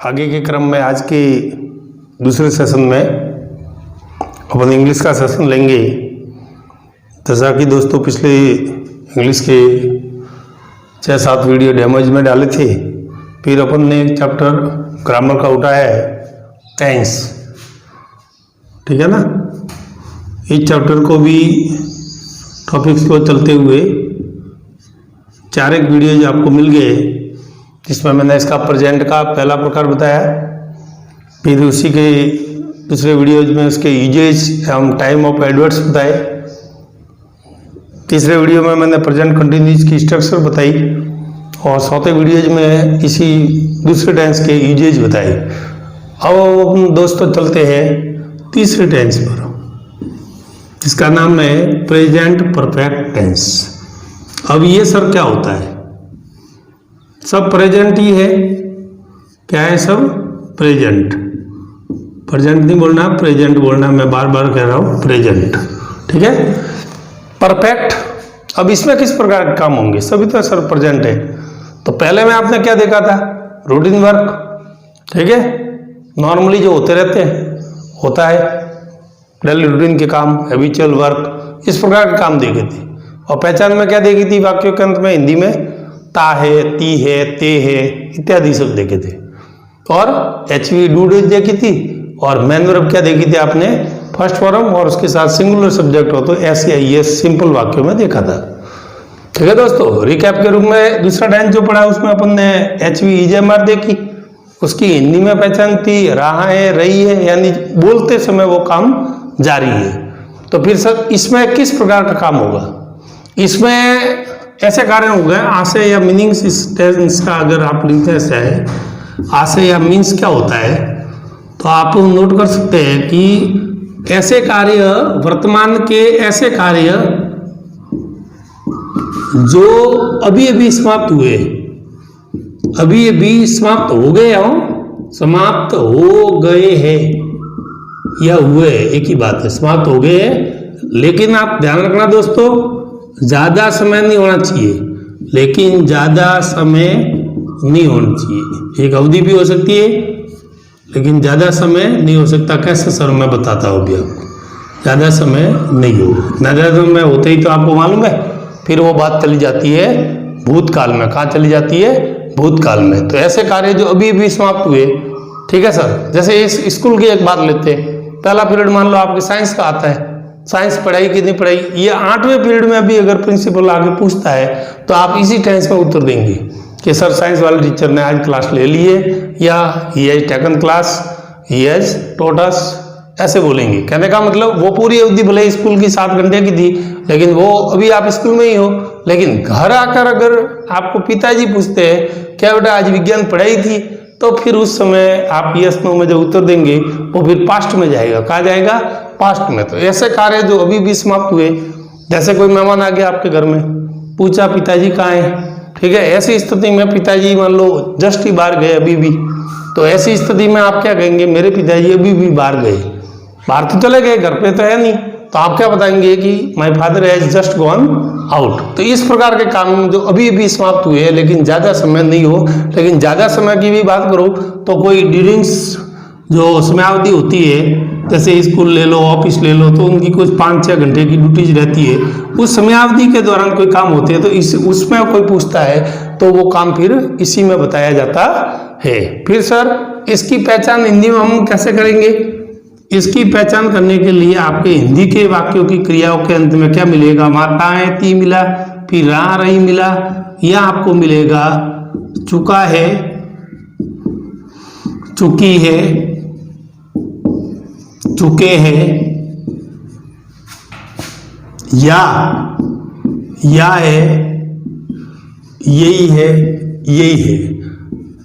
आगे के क्रम में आज के दूसरे सेशन में अपन इंग्लिश का सेशन लेंगे। जैसा कि दोस्तों पिछले इंग्लिश के 6-7 वीडियो डेमोज में डाले थे, फिर अपन ने एक चैप्टर ग्रामर का उठाया है टेंस, ठीक है ना। इस चैप्टर को भी टॉपिक्स को चलते हुए 4 वीडियोज आपको मिल गए, जिसमें मैंने इसका प्रेजेंट का पहला प्रकार बताया, फिर उसी के दूसरे वीडियोज में उसके यूजेज एवं टाइम ऑफ एडवर्ड्स बताए, तीसरे वीडियो में मैंने प्रेजेंट कंटिन्यूज की स्ट्रक्चर बताई और चौथे वीडियोज में इसी दूसरे टेंस के यूजेज बताए। अब हम दोस्तों चलते हैं तीसरे टेंस पर, जिसका नाम है प्रेजेंट परफेक्ट टेंस। अब ये सर क्या होता है? सब प्रेजेंट ही है। क्या है? सब प्रेजेंट। प्रेजेंट नहीं बोलना, प्रेजेंट बोलना, मैं बार बार कह रहा हूं प्रेजेंट, ठीक है। परफेक्ट, अब इसमें किस प्रकार के काम होंगे? सभी तो सर प्रेजेंट है। तो पहले में आपने क्या देखा था? रूटीन वर्क, ठीक है, नॉर्मली जो होते रहते हैं होता है, डेली रूटीन के काम, हैबिचुअल वर्क, इस प्रकार के काम देखे थे। और पहचान में क्या देखी थी? वाक्यों के अंत में हिंदी में ता है, ती है, ते है इत्यादि सब देखे थे। और HV डूडेज देखी थी, और मेन वर्ब क्या देखी थी आपने? फर्स्ट फॉर्म और उसके साथ सिंगुलर सब्जेक्ट हो तो SAIS सिंपल वाक्यों में देखा था, ठीक है दोस्तों। रिकैप के रूप में दूसरा टेंस जो पढ़ा उसमें अपन ने HV EJMR देखी, उसकी हिंदी में पहचान थी रहा है, रही है, यानी बोलते समय वो काम जारी है। तो फिर सर इसमें किस प्रकार का काम होगा? इसमें ऐसे कार्य हो गए आशय या मीनिंग्स। इस टेंस का अगर आप लिखते हैं ऐसा है, आशय या मीन्स क्या होता है, तो आप नोट कर सकते हैं कि ऐसे कार्य, वर्तमान के ऐसे कार्य जो अभी अभी समाप्त हुए, अभी अभी समाप्त हो गए हो, समाप्त हो गए हैं या हुए एक ही बात है, समाप्त हो गए हैं। लेकिन आप ध्यान रखना दोस्तों, ज्यादा समय नहीं होना चाहिए, लेकिन ज्यादा समय नहीं होना चाहिए। एक अवधि भी हो सकती है लेकिन ज्यादा समय नहीं हो सकता। कैसे सर? मैं बताता हूँ अभी आपको। ज्यादा समय नहीं हो, ज्यादा समय होते ही तो आपको मालूम है, फिर वो बात चली जाती है भूतकाल में। कहाँ चली जाती है? भूतकाल में। तो ऐसे कार्य जो अभी अभी समाप्त हुए, ठीक है सर। जैसे इस स्कूल की एक बात लेते हैं, पहला पीरियड मान लो आपके साइंस का आता है, साइंस पढ़ाई कि नहीं पढ़ाई, ये 8वें पीरियड में अभी अगर प्रिंसिपल आगे पूछता है तो आप इसी टेंस में उत्तर देंगे कि सर साइंस वाले टीचर ने आज क्लास ले ली है, या he has taken class, he has taught us, ऐसे बोलेंगे। कहने का मतलब वो पूरी अवधि भले स्कूल की 7 घंटे की थी, लेकिन वो अभी आप स्कूल में ही हो। लेकिन घर आकर अगर आपको पिताजी पूछते हैं क्या बेटा आज विज्ञान पढ़ाई थी, तो फिर उस समय आप यस नो में जो उत्तर देंगे वो फिर पास्ट में जाएगा। कहाँ जाएगा? पास्ट में। तो ऐसे कार्य जो अभी भी समाप्त हुए, जैसे कोई मेहमान आ गया आपके घर में, पूछा पिताजी कहाँ है, ठीक है, ऐसी स्थिति में पिताजी मान लो जस्ट ही बाहर गए अभी भी, तो ऐसी स्थिति में आप क्या कहेंगे? मेरे पिताजी अभी भी बाहर गए, बाहर तो चले गए, घर पे तो है नहीं। तो आप क्या बताएंगे कि my father has just gone out. तो इस प्रकार के काम जो अभी अभी समाप्त हुए लेकिन ज्यादा समय नहीं हो, लेकिन ज्यादा समय की भी बात करो तो कोई ड्यूरिंग्स जो समयावधि होती है, जैसे स्कूल ले लो, ऑफिस ले लो, तो उनकी कुछ 5-6 घंटे की ड्यूटीज रहती है, उस समयावधि के दौरान कोई काम होते हैं, तो इस उसमें कोई पूछता है तो वो काम फिर इसी में बताया जाता है। फिर सर इसकी पहचान हिंदी में हम कैसे करेंगे? इसकी पहचान करने के लिए आपके हिंदी के वाक्यों की क्रियाओं के अंत में क्या मिलेगा? माताएं, ती मिला, फिर रहा, रही मिला, या आपको मिलेगा चुका है, चुकी है, चुके हैं, या है, यही है, यही है।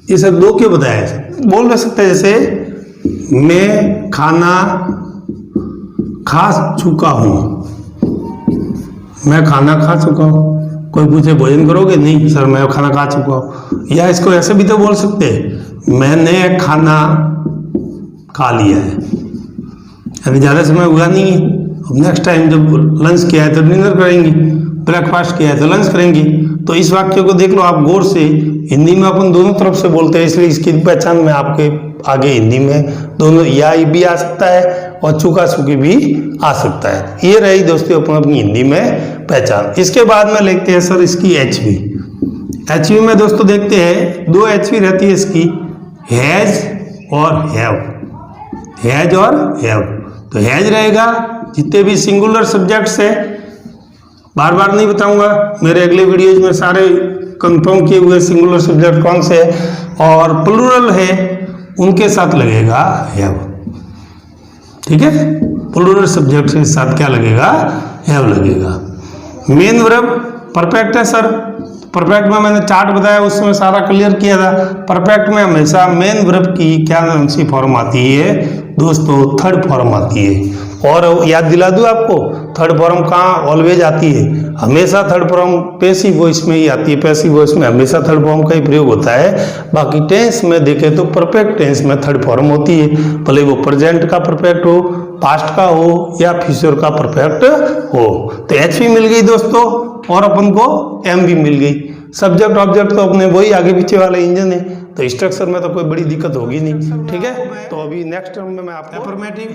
ये सब 2 क्यों बताया? बोल नहीं सकते जैसे मैं खाना खा चुका हूं, मैं खाना खा चुका हूं। कोई पूछे भोजन करोगे? नहीं सर मैं खाना खा चुका हूं। या इसको ऐसे भी तो बोल सकते हैं, मैंने खाना खा लिया है, अभी ज्यादा समय हुआ नहीं है अब नेक्स्ट टाइम जब लंच किया है तो डिनर करेंगी, ब्रेकफास्ट किया है तो लंच करेंगी। तो इस वाक्य को देख लो आप गौर से, हिंदी में अपन दोनों तरफ से बोलते हैं, इसलिए इसकी पहचान में आपके आगे हिंदी में दोनों या भी आ सकता है और चुका चुकी भी आ सकता है। ये रही दोस्तों अपनी हिंदी में पहचान। इसके बाद में लिखते हैं सर इसकी एचवी। एचवी में दोस्तों देखते हैं 2 एचवी रहती है इसकी, हैज और हैव। हैज और हैव, तो हैज रहेगा जितने भी सिंगुलर सब्जेक्ट्स है, बार बार नहीं बताऊंगा, मेरे अगले वीडियोज में सारे कंफर्म किए हुए सिंगुलर सब्जेक्ट कौन से है, और प्लूरल है उनके साथ लगेगा हैव। ठीक है, प्लूरल सब्जेक्ट के साथ क्या लगेगा, हैव लगेगा। मेन वर्ब परफेक्ट है सर, परफेक्ट में मैंने चार्ट बताया उसमें सारा क्लियर किया था। परफेक्ट में हमेशा मेन वर्ब की क्या सी फॉर्म आती है दोस्तों, थर्ड फॉर्म आती है। और याद दिला दूं आपको, थर्ड फॉर्म कहाँ ऑलवेज आती है, हमेशा थर्ड फॉर्म पैसिव वॉइस में ही आती है। पैसिव वॉइस में हमेशा थर्ड फॉर्म का ही प्रयोग होता है। बाकी टेंस में देखें तो परफेक्ट टेंस में थर्ड फॉर्म होती है, भले वो प्रेजेंट का परफेक्ट हो, पास्ट का हो या फ्यूचर का परफेक्ट हो। तो एच भी मिल गई दोस्तों और अपन को एम भी मिल गई। सब्जेक्ट ऑब्जेक्ट तो अपने वही आगे पीछे वाले इंजन है, तो स्ट्रक्चर में तो कोई बड़ी दिक्कत होगी नहीं। ठीक है, तो अभी नेक्स्ट टर्म में मैं आपको affirmative,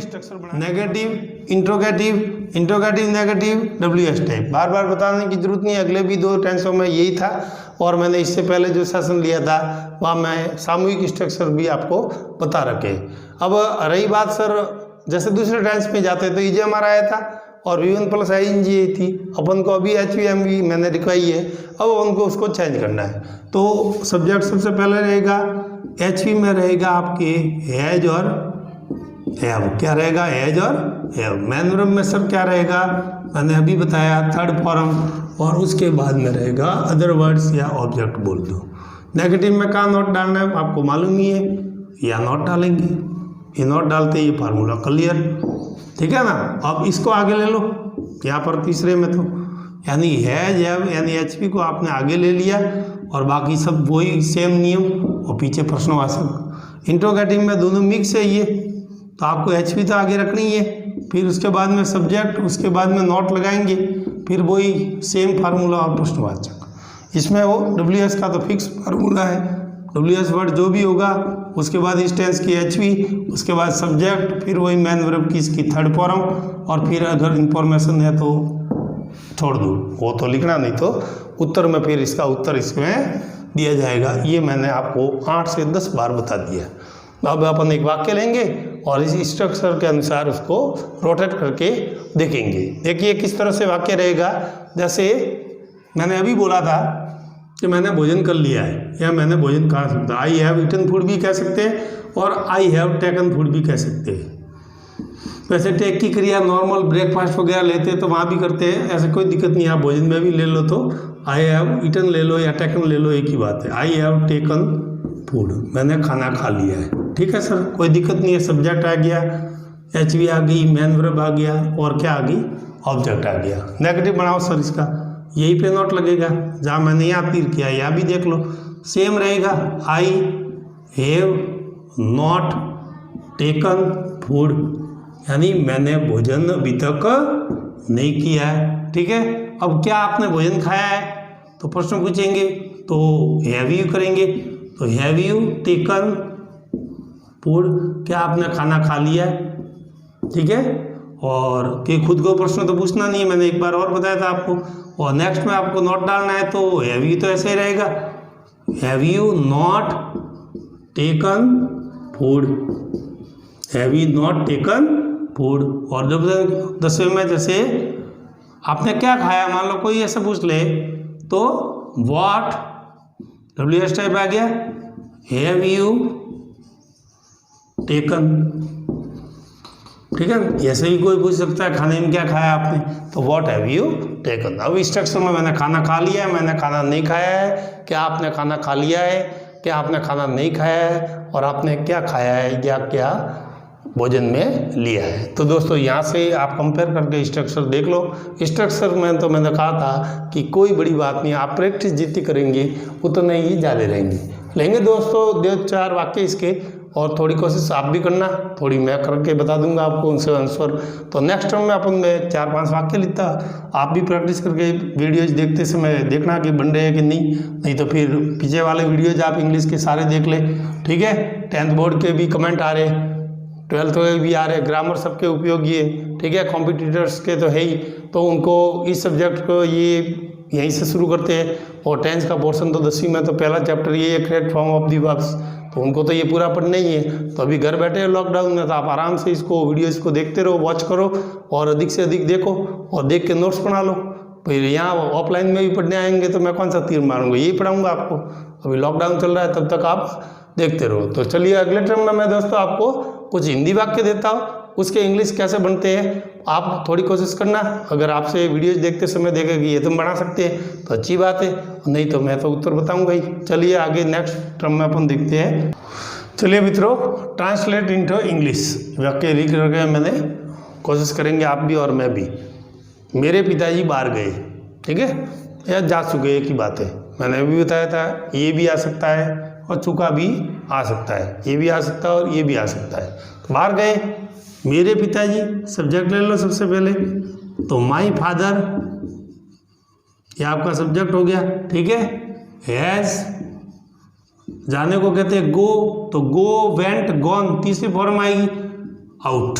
negative, interrogative, negative, WH type बार बार बताने की जरूरत नहीं। अगले भी 2 टेंसों में यही था, और मैंने इससे पहले जो सेशन लिया था वहाँ मैं सामूहिक स्ट्रक्चर भी आपको बता रखे। अब रही बात सर, जैसे दूसरे टेंस में जाते तो ईजी हमारा आया था और V1 प्लस ING थी, अपन को अभी HVMV मैंने लिखवाई है, अब अपन को उसको चेंज करना है। तो सब्जेक्ट सबसे पहले रहेगा HV में रहेगा आपके हैज और हैव। क्या रहेगा, हैज और हैव। मेन वर्ब में सर क्या रहेगा, मैंने अभी बताया थर्ड फॉर्म, और उसके बाद में रहेगा अदर वर्ड्स या ऑब्जेक्ट बोल दो। नेगेटिव में कहाँ नोट डालना है आपको मालूम ही है, या नोट डालेंगे, ये नोट डालते ये फार्मूला क्लियर। ठीक है ना, अब इसको आगे ले लो यहाँ पर तीसरे में, तो यानी हैज हैव यानी एचपी को आपने आगे ले लिया, और बाकी सब वही सेम नियम और पीछे प्रश्नवाचक। इंट्रोगेटिव में दोनों मिक्स है ये, तो आपको एचपी तो आगे रखनी है, फिर उसके बाद में सब्जेक्ट, उसके बाद में नोट लगाएंगे, फिर वही सेम फार्मूला और प्रश्नवाचक। इसमें वो डब्ल्यूएस का तो फिक्स फार्मूला है, डब्ल्यूएस वर्ड जो भी होगा उसके बाद इस टेंस की एचवी, उसके बाद सब्जेक्ट, फिर वही मेन वर्ब की इसकी थर्ड फॉर्म, और फिर अगर इंफॉर्मेशन है तो छोड़ दो, वो तो लिखना नहीं, तो उत्तर में फिर इसका उत्तर इसमें दिया जाएगा। ये मैंने आपको 8 से 10 बार बता दिया। अब अपन एक वाक्य लेंगे और इस स्ट्रक्चर के अनुसार उसको रोटेट करके देखेंगे। देखिए किस तरह से वाक्य रहेगा। जैसे मैंने अभी बोला था कि मैंने भोजन कर लिया है, या मैंने भोजन खा सकता, आई हैव ईटन फूड भी कह सकते हैं और आई हैव टेकन फूड भी कह सकते हैं। वैसे टेक की क्रिया नॉर्मल ब्रेकफास्ट वगैरह लेते हैं तो वहाँ भी करते हैं, ऐसे कोई दिक्कत नहीं है। आप भोजन में भी ले लो तो आई हैव ईटन ले लो या टेकन ले लो, एक ही बात है। आई हैव टेकन फूड, मैंने खाना खा लिया है। ठीक है सर, कोई दिक्कत नहीं है। सब्जेक्ट आ गया, एचवी आ गई, मेन वर्ब आ गया, और क्या आ गई, ऑब्जेक्ट आ गया। नेगेटिव बनाओ सर इसका, यही पे नोट लगेगा जहाँ मैंने यहाँ तीर किया, यहाँ भी देख लो सेम रहेगा। I have not taken food, यानी मैंने भोजन अभी तक नहीं किया है। ठीक है, अब क्या आपने भोजन खाया है तो प्रश्न पूछेंगे, तो हैव यू करेंगे, तो हैव यू टेकन फूड, क्या आपने खाना खा लिया है। ठीक है, और कि खुद को प्रश्न तो पूछना नहीं है, मैंने एक बार और बताया था आपको। और नेक्स्ट में आपको नोट डालना है, तो हैव यू तो ऐसे ही रहेगा, have you not taken food, have you not taken food. और जब 10वें में जैसे आपने क्या खाया, मान लो कोई ऐसा पूछ ले, तो व्हाट, डब्ल्यूएच टाइप आ गया, हैव यू टेकन। ठीक है, ऐसे ही कोई पूछ सकता है खाने में क्या खाया आपने, तो व्हाट हैव यू टेकन। अब स्ट्रक्चर में मैंने खाना खा लिया है, मैंने खाना नहीं खाया है, क्या आपने खाना खा लिया है, क्या आपने खाना नहीं खाया है, और आपने क्या खाया है या क्या भोजन में लिया है। तो दोस्तों यहाँ से आप कंपेयर करके स्ट्रक्चर देख लो। स्ट्रक्चर में तो मैंने कहा था कि कोई बड़ी बात नहीं, आप प्रैक्टिस जितनी करेंगे उतने ही ज़्यादा रहेंगे। लेंगे दोस्तों 2-4 वाक्य इसके, और थोड़ी कोशिश आप भी करना, थोड़ी मैं करके बता दूंगा आपको उनसे आंसर। तो नेक्स्ट टर्म में अपन में 4-5 वाक्य लिखता, आप भी प्रैक्टिस करके वीडियोज देखते समय देखना कि बन रहे हैं कि नहीं तो फिर पीछे वाले वीडियोज आप इंग्लिश के सारे देख ले, ठीक है। 10th बोर्ड के भी कमेंट आ रहे, 12th के भी आ रहे, ग्रामर सबके उपयोगी है, ठीक है। कॉम्पिटिटर्स के तो है ही, तो उनको इस सब्जेक्ट को ये यहीं से शुरू करते हैं। और 10th का पोर्शन तो 10वीं में तो पहला चैप्टर ये है, correct form of the verbs, तो उनको तो ये पूरा पढ़ना ही है। तो अभी घर बैठे लॉकडाउन में, तो आप आराम से इसको वीडियोज़ को देखते रहो, वॉच करो और अधिक से अधिक देखो और देख के नोट्स बना लो। फिर यहाँ ऑफलाइन में भी पढ़ने आएंगे तो मैं कौन सा तीर मारूंगा, यही पढ़ाऊंगा आपको। अभी लॉकडाउन चल रहा है, तब तक आप देखते रहो। तो चलिए अगले टर्म में मैं दोस्तों आपको कुछ हिंदी वाक्य देता हूँ, उसके इंग्लिश कैसे बनते हैं आप थोड़ी कोशिश करना। अगर आपसे वीडियोज देखते समय देखें कि ये तुम बना सकते हैं तो अच्छी बात है, नहीं तो मैं तो उत्तर बताऊंगा ही। चलिए आगे नेक्स्ट टर्म में अपन देखते हैं। चलिए मित्रों, ट्रांसलेट इनटू इंग्लिश वाक्य लिख करके मैंने कोशिश करेंगे आप भी और मैं भी। मेरे पिताजी बाहर गए, ठीक है, या जा चुके, एक ही बात है। मैंने अभी बताया था ये भी आ सकता है और चुका भी आ सकता है, ये भी आ सकता है और ये भी आ सकता है। तो बाहर गए मेरे पिताजी, सब्जेक्ट ले लो सबसे पहले, तो माई फादर ये आपका सब्जेक्ट हो गया, ठीक है। हैज़ जाने को कहते हैं गो, तो गो, वेंट, गॉन, तीसरी फॉर्म आएगी out.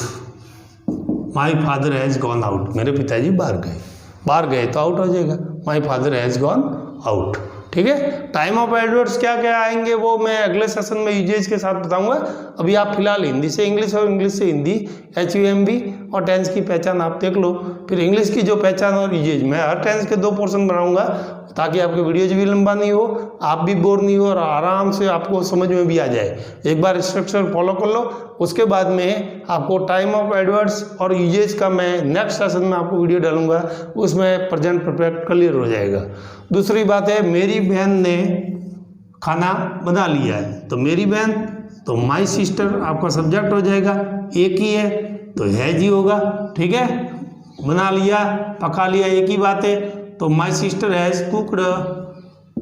My father has gone out, मेरे पिताजी बाहर गए, बाहर गए तो आउट हो जाएगा, my father has gone out, ठीक है। टाइम ऑफ एडवर्ड्स क्या क्या आएंगे वो मैं अगले सेशन में यूजेज के साथ बताऊंगा। अभी आप फिलहाल हिंदी से इंग्लिश और इंग्लिश से हिंदी, HUMB और टेंस की पहचान आप देख लो। फिर इंग्लिश की जो पहचान और यूजेज, मैं हर टेंस के 2 पोर्शन बनाऊंगा ताकि आपके वीडियोज भी लंबा नहीं हो, आप भी बोर नहीं हो और आराम से आपको समझ में भी आ जाए। एक बार स्ट्रक्चर फॉलो कर लो, उसके बाद में आपको टाइम ऑफ एडवर्ड्स और यूजेज का मैं नेक्स्ट सेशन में आपको वीडियो डालूंगा, उसमें प्रेजेंट परफेक्ट क्लियर हो जाएगा। दूसरी बात है, मेरी बहन ने खाना बना लिया है, तो मेरी बहन, तो माई सिस्टर आपका सब्जेक्ट हो जाएगा, एक ही है तो हैज ही होगा, ठीक है। बना लिया, पका लिया, एक ही बात है, तो my sister has cooked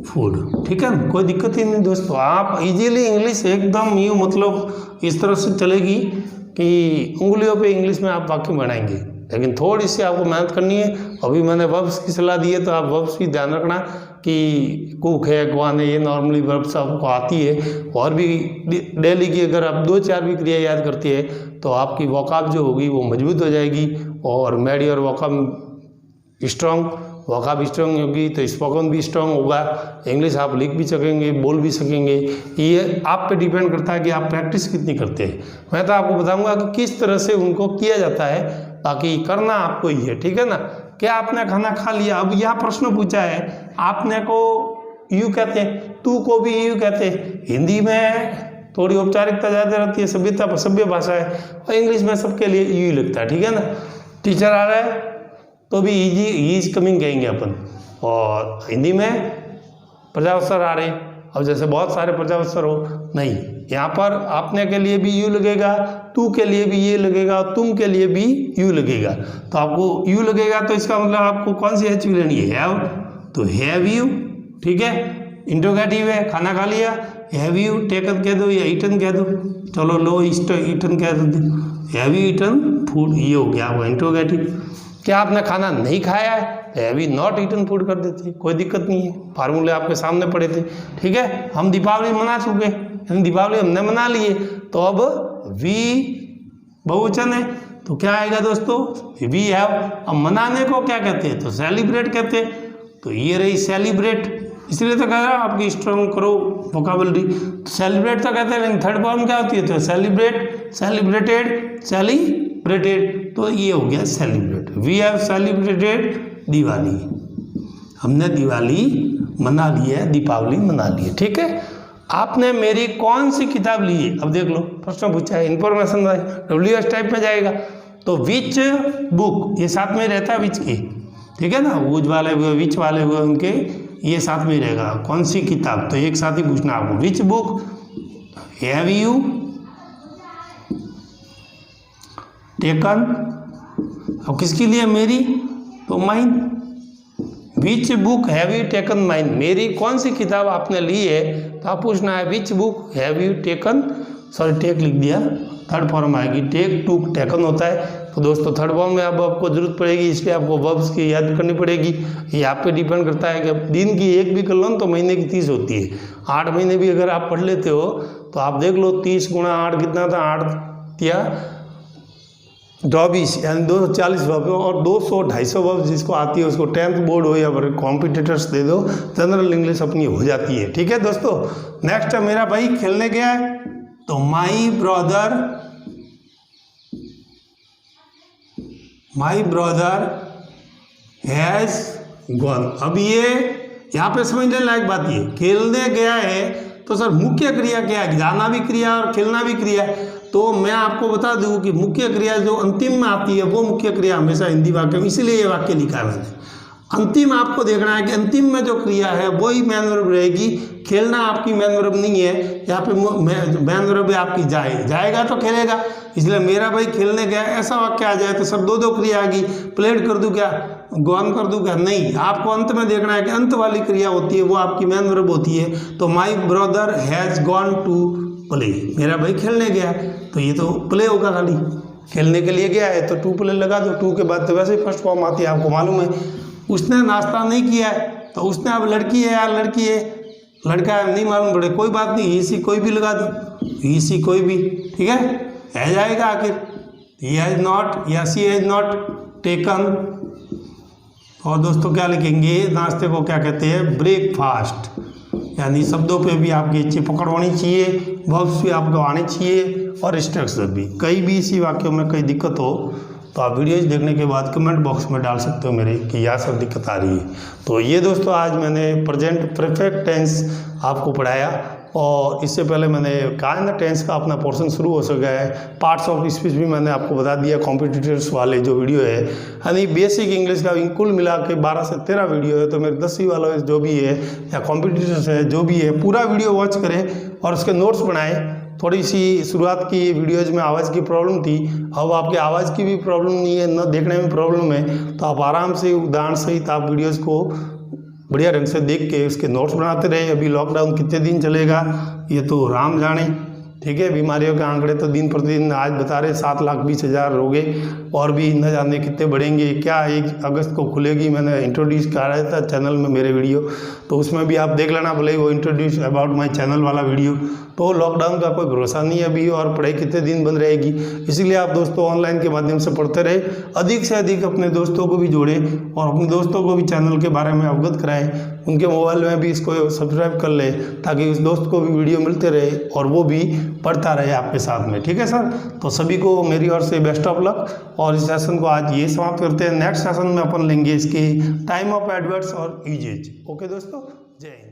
food, ठीक है, कोई दिक्कत ही नहीं दोस्तों। आप इजीली इंग्लिश एकदम यूँ मतलब इस तरह से चलेगी कि उंगलियों पे इंग्लिश में आप वाक्य बनाएंगे, लेकिन थोड़ी सी आपको मेहनत करनी है। अभी मैंने वर्ब्स की सलाह दी है तो आप वर्ब्स भी ध्यान रखना कि कुक है, गॉन है, ये नॉर्मली वर्ब्स आपको आती है। और भी डेली की अगर आप 2-4 भी क्रिया याद करती है तो आपकी वोकाब जो होगी वो मजबूत हो जाएगी और मेड योर वोकाब स्ट्रॉन्ग, वोकाब स्ट्रॉन्ग होगी तो स्पोकन भी स्ट्रॉन्ग होगा, इंग्लिश आप लिख भी सकेंगे, बोल भी सकेंगे। ये आप पे डिपेंड करता है कि आप प्रैक्टिस कितनी करते हैं। मैं तो आपको बताऊंगा कि किस तरह से उनको किया जाता है, बाकी करना आपको ही है, ठीक है ना। क्या आपने खाना खा लिया? अब यह प्रश्न पूछा है, आपने को यू कहते हैं, तू को भी यू कहते हैं। हिंदी में थोड़ी औपचारिकता ज़्यादा रहती है, सभ्यता सभ्य भाषा है, और इंग्लिश में सबके लिए यू ही लगता है, ठीक है ना। टीचर आ रहा है तो भी ही इज कमिंग कहेंगे अपन, और हिंदी में प्रजावत्सर आ रहे हैं, अब जैसे बहुत सारे प्रजावत्सर हो नहीं, यहाँ पर आपने के लिए भी यू लगेगा, तू के लिए भी ये लगेगा और तुम के लिए भी यू लगेगा। तो आपको यू लगेगा तो इसका मतलब आपको कौन सी एच लेनी है, हैव, तो हैव यू, ठीक है। इंट्रोगेटिव है, खाना खा लिया, हैव यू टेकन कह दो या ईटन कह दो, चलो लो ईटन कह दो, हैव यू ईटन फूड, ये हो गया वो इंट्रोगेटिव। क्या आपने खाना नहीं खाया है, have you not eaten food कर देते, कोई दिक्कत नहीं है, फार्मूले आपके सामने पड़े थे, ठीक है। हम दीपावली मना चुके, यानी दीपावली हमने मना लिए, तो अब वी बहुवचन है तो क्या आएगा दोस्तों, वी हैव। अब मनाने को क्या कहते हैं, तो सेलिब्रेट कहते हैं, तो ये रही सेलिब्रेट, इसलिए तो कह रहा हूँ आपकी स्ट्रॉन्ग करो वोकैबुलरी। सेलिब्रेट तो कहते हैं, लेकिन थर्ड फॉर्म क्या होती है, तो सेलिब्रेट, सेलिब्रेटेड, सेलिब्रेटेड, तो ये हो गया celebrate. We have celebrated Diwali, हमने दिवाली मना ली है, दीपावली मना ली है, ठीक है। आपने मेरी कौन सी किताब ली है, अब देख लो प्रश्न पूछा है, इन्फॉर्मेशन WH टाइप में जाएगा, तो विच बुक, ये साथ में रहता है विच की, ठीक है ना, वुज वाले हुए, विच वाले हुए, उनके ये साथ में रहेगा, कौन सी किताब, तो एक साथ ही पूछना आपको, विच बुक हैव यू टेकन, अब किसके लिए मेरी, तो mine, which book have you taken mine, मेरी कौन सी किताब आपने ली है, तो आप पूछना है which book have you taken sorry take लिख दिया, थर्ड फॉर्म आएगी टेक, टूक, टेकन होता है। तो दोस्तों थर्ड फॉर्म में अब आपको जरूरत पड़ेगी, इसलिए आपको वर्ब्स की याद करनी पड़ेगी। ये आप पे डिपेंड करता है कि दिन की एक भी कर लो तो महीने की 30 होती है। 8 महीने भी अगर आप पढ़ लेते हो तो आप देख लो 30 गुणा 8 कितना था, 8 या 24 यानी 240 वर्ब, और 200-250 वर्ब जिसको आती है उसको 10th बोर्ड हो या कॉम्पिटिटर्स दे दो, जनरल इंग्लिश अपनी हो जाती है। ठीक है दोस्तों, नेक्स्ट है मेरा भाई खेलने गया है, तो माई ब्रदर हैज गॉन। अब ये यहाँ पे समझने लायक बात ये, खेलने गया है तो सर मुख्य क्रिया क्या है, जाना भी क्रिया और खेलना भी क्रिया। तो मैं आपको बता दूं कि मुख्य क्रिया जो अंतिम में आती है वो मुख्य क्रिया हमेशा हिंदी वाक्य में, इसीलिए ये वाक्य लिखा है मैंने। अंतिम आपको देखना है कि अंतिम में जो क्रिया है वही मैन वर्ब रहेगी, खेलना आपकी मैन वर्ब नहीं है। यहाँ पे मैन वर्ब है आपकी जाएगा तो खेलेगा, इसलिए मेरा भाई खेलने गया ऐसा वाक्य आ जाए तो सब दो क्रिया आ गई। प्लेड कर दूं क्या, गॉन कर दूं क्या, नहीं, आपको अंत में देखना है कि अंत वाली क्रिया होती है वो आपकी मैन वर्ब होती है। तो my brother has gone to play, मेरा भाई खेलने गया, तो ये तो प्ले होगा, खाली खेलने के लिए गया है तो टू प्ले लगा दो। टू के बाद तो वैसे ही फर्स्ट फॉर्म आती है, आपको मालूम है। उसने नाश्ता नहीं किया है तो उसने, अब लड़की है या लड़की है, लड़का है नहीं मालूम पड़े, कोई बात नहीं, ही सी कोई भी लगा दो, ही सी कोई भी, ठीक है जाएगा आखिर। ही हैज़ नॉट या सी हैज़ नॉट टेकन। और दोस्तों क्या लिखेंगे, नाश्ते को क्या कहते हैं, ब्रेकफास्ट। यानी शब्दों पे भी आपकी अच्छी पकड़ होनी चाहिए, वर्ब्स भी आपको आने चाहिए और स्ट्रक्चर भी। कहीं भी इसी वाक्यों में कोई दिक्कत हो तो आप वीडियोज देखने के बाद कमेंट बॉक्स में डाल सकते हो मेरे कि यह सब दिक्कत आ रही है। तो ये दोस्तों आज मैंने प्रेजेंट परफेक्ट टेंस आपको पढ़ाया, और इससे पहले मैंने काइंड टेंस का अपना पोर्शन शुरू हो सका है। पार्ट्स ऑफ स्पीच भी मैंने आपको बता दिया, कॉम्पिटिटर्स वाले जो वीडियो है, यानी बेसिक इंग्लिश का कुल मिला के 12 से 13 वीडियो है। तो मेरे 10वीं वाला जो भी है या कॉम्पिटिटर्स है जो भी है, पूरा वीडियो वॉच करें और उसके नोट्स बनाएं। थोड़ी सी शुरुआत की वीडियोज में आवाज़ की प्रॉब्लम थी, अब आपके आवाज़ की भी प्रॉब्लम नहीं है, न देखने में प्रॉब्लम है, तो आप आराम से उदाहरण सहित आप वीडियोज़ को बढ़िया ढंग से देख के उसके नोट्स बनाते रहे। अभी लॉकडाउन कितने दिन चलेगा ये तो राम जाने, ठीक है। बीमारियों के आंकड़े तो दिन प्रतिदिन आज बता रहे 7,20,000 हो गए, और भी न जाने कितने बढ़ेंगे। क्या 1 अगस्त को खुलेगी, मैंने इंट्रोड्यूस कराया था चैनल में मेरे वीडियो, तो उसमें भी आप देख लेना, भले वो इंट्रोड्यूस अबाउट माय चैनल वाला वीडियो। तो लॉकडाउन का कोई भरोसा नहीं है अभी, और पढ़ाई कितने दिन बंद रहेगी। इसीलिए आप दोस्तों ऑनलाइन के माध्यम से पढ़ते रहे, अधिक से अधिक अपने दोस्तों को भी जोड़ें और अपने दोस्तों को भी चैनल के बारे में अवगत कराएं। उनके मोबाइल में भी इसको सब्सक्राइब कर ले, ताकि उस दोस्त को भी वीडियो मिलते रहे और वो भी पढ़ता रहे आपके साथ में, ठीक है सर। तो सभी को मेरी ओर से बेस्ट ऑफ लक, और इस सेशन को आज ये समाप्त करते हैं। नेक्स्ट सेशन में अपन लेंगे इसके टाइम ऑफ एडवर्ड्स और यूजेज। ओके दोस्तों, जय हिंद।